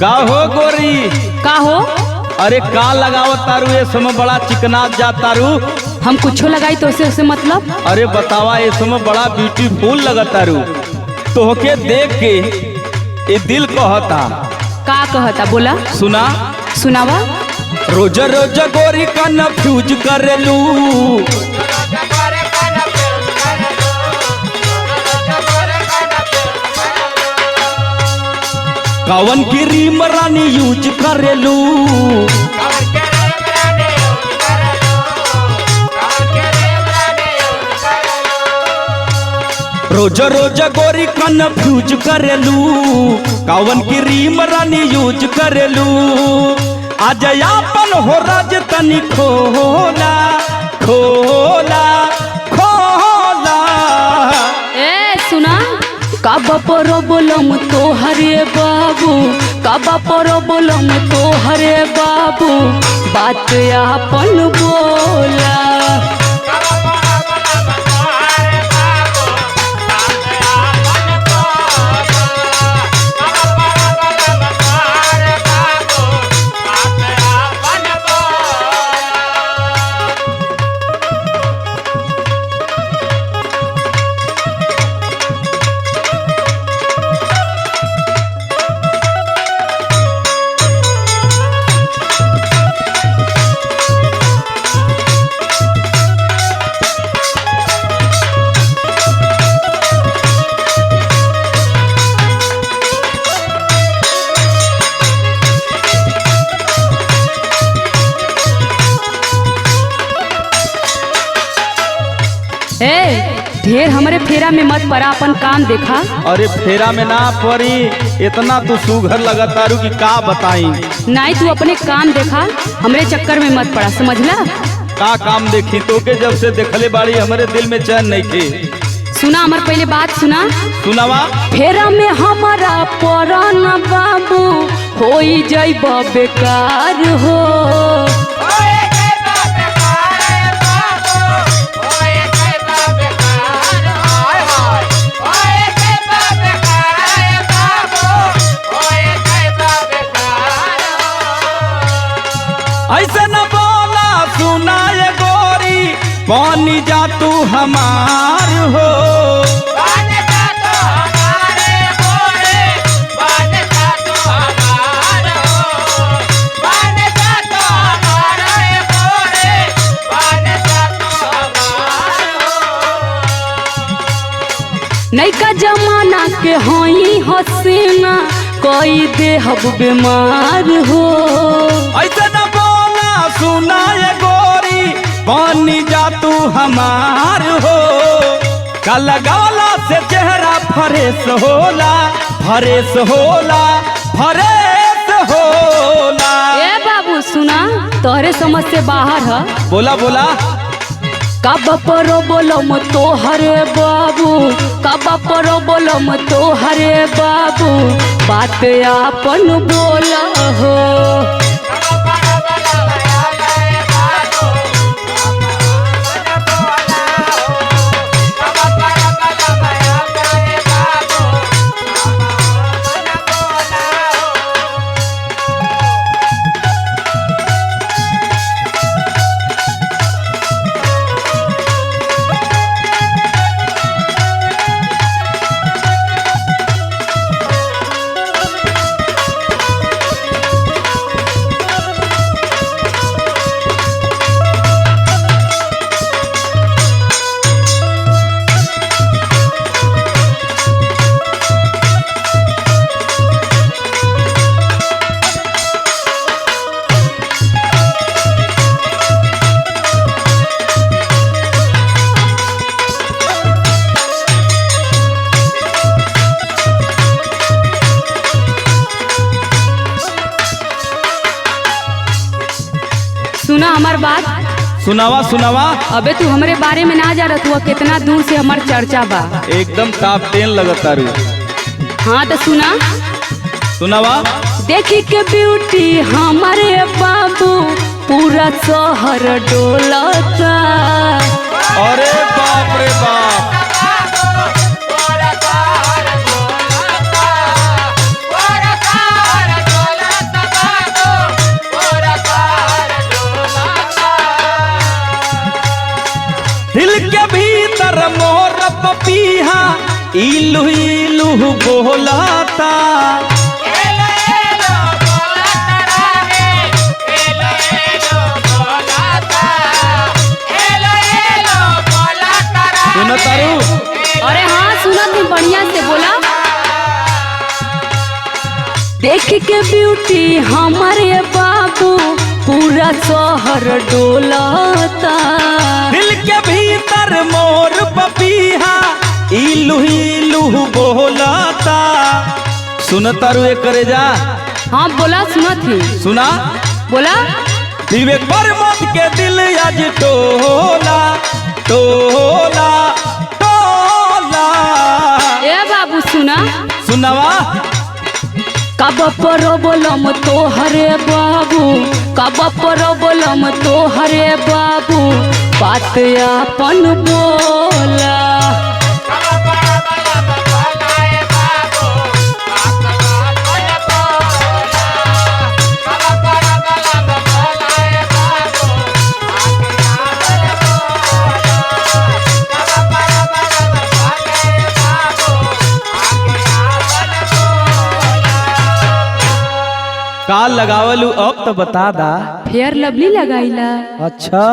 का हो गोरी? का हो? अरे का लगाओ तारू? ये समय बड़ा चिकना जा तारू। हम कुछो लगाई तो उसे मतलब? अरे बतावा, ये समय बड़ा ब्यूटीफुल लगा तारू। तोहके देख के ये दिल कहता। का कहता बोला? सुना सुनावा। रोज रोज गोरी कन्फ्यूज करेलू, कवन की रीम रानी यूज करेलू। रोज रोज गोरी कन्फ्यूज करेलू, कवन की रीम रानी यूज करेलू। आज यापन हो राज तनी खोला खोला खोला। ए सुना, काबा प्रॉब्लम तोहरे बाबू, काबा प्रॉब्लम तोहरे बाबू, बात आपन बोला। ढेर हमरे फेरा में मत पड़ा, अपन काम देखा। अरे फेरा में ना पड़ी, इतना तू सुघर लगा तारू की का बताई। नहीं, तू अपने काम देखा, हमरे चक्कर में मत पड़ा, समझला? का काम देखी? तो के जब से देखले बाड़ी हमारे दिल में चैन नहीं थे। सुना, हमार पहले बात सुना। सुनावा। फेरा में हमारा परान बाबू होई जाइब बेकार हो। ऐसे न बोला सुना ये गोरी, पानी जा तू हमार हो। नैका जमाना के होई हसीना, कोई देहब बीमार हो। ऐसे न सुना ये गोरी, पानी जा तू हमार हो। कल गाला से चेहरा फरेश होला, फरेश होला, फरेश होला। ए बाबू सुना, तोहरे समझ से बाहर है। बोला बोला। काबा प्रॉब्लम तोहरे बाबू, काबा प्रॉब्लम तोहरे बाबू, बात आपन बोला हो। सुना हमार बात। सुनावा सुनावा। अबे तू हमरे बारे में ना जा रहा, तू कितना दूर से हमार चर्चा बा। एकदम टॉप 10 लगता रू। हाँ तो सुना। सुनावा। देखी के ब्यूटी हमारे बाबू, पूरा शहर डोलता। अरे बाप रे बाप। पपीहा इलू इलू बोलाता। सुना तारू? अरे हाँ सुना थी, बढ़िया से बोला। देख के ब्यूटी हमारे बाबू पूरा शहर डोलाता। दिल के भीतर मोर पपीहा इलू इलू बोलाता। सुन तारू एक करे जा। हाँ बोला, सुना थी। सुना बोला। विवेक प्रमोद के दिल आज टोला टोला टोला। ए बाबू सुना। सुनावा। कब प्रॉब्लम तो हरे बाबू, कब प्रॉब्लम तो हरे बाबू, बात अपन बोला। काल लगावलू अब तो बता दा। फेयर लवली लगाईला। अच्छा।